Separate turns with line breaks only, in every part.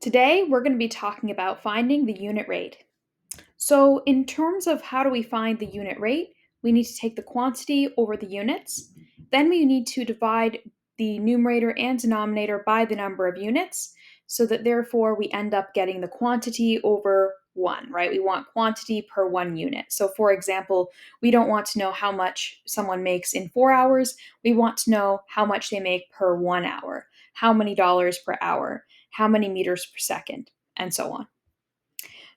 Today, we're going to be talking about finding the unit rate. So, in terms of how do we find the unit rate, we need to take the quantity over the units. Then we need to divide the numerator and denominator by the number of units, so that therefore we end up getting the quantity over 1, right? We want quantity per 1 unit. So, for example, we don't want to know how much someone makes in 4 hours. We want to know how much they make per 1 hour, how many dollars per hour, how many meters per second, and so on.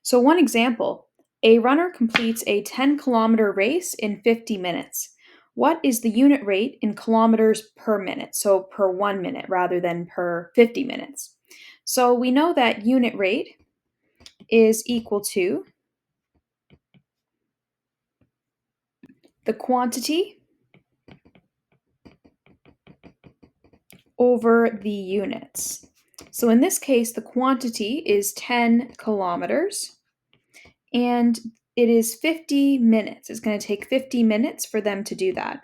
So, one example, a runner completes a 10-kilometer race in 50 minutes. What is the unit rate in kilometers per minute? So, per 1 minute rather than per 50 minutes. So, we know that unit rate is equal to the quantity over the units. So, in this case, the quantity is 10 kilometers and it is 50 minutes. It's going to take 50 minutes for them to do that.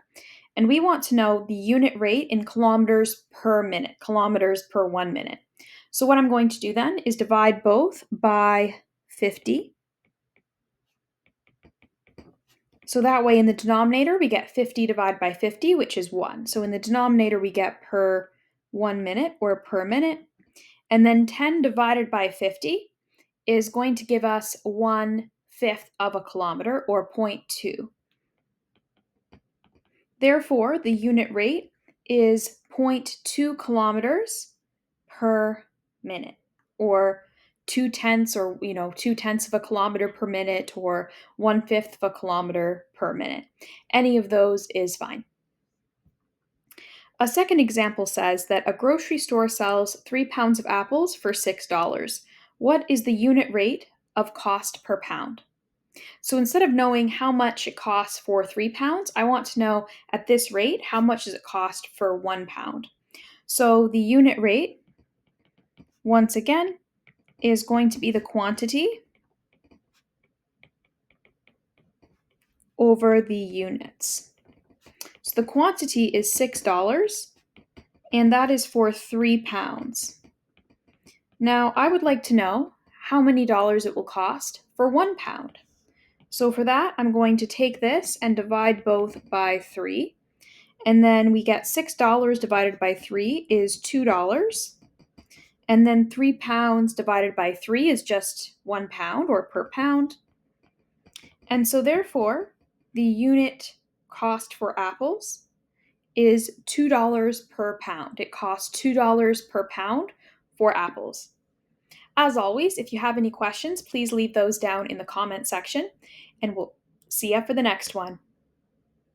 And we want to know the unit rate in kilometers per minute, kilometers per 1 minute. So what I'm going to do then is divide both by 50. So that way in the denominator, we get 50 divided by 50, which is 1. So in the denominator, we get per 1 minute or per minute. And then 10 divided by 50 is going to give us 1/5 of a kilometer or 0.2. Therefore, the unit rate is 0.2 kilometers per minute, or 2/10 or 2/10 of a kilometer per minute, or 1/5 of a kilometer per minute. Any of those is fine. A second example says that a grocery store sells 3 pounds of apples for $6. What is the unit rate of cost per pound? So instead of knowing how much it costs for 3 pounds, I want to know at this rate, how much does it cost for 1 pound? So the unit rate, once again, is going to be the quantity over the units. So the quantity is $6, and that is for 3 pounds. Now, I would like to know how many dollars it will cost for 1 pound. So for that, I'm going to take this and divide both by 3. And then we get $6 divided by 3 is $2. And then 3 pounds divided by 3 is just 1 pound or per pound. And so therefore, the unit cost for apples is $2 per pound. It costs $2 per pound for apples. As always, if you have any questions, please leave those down in the comment section, and we'll see you for the next one.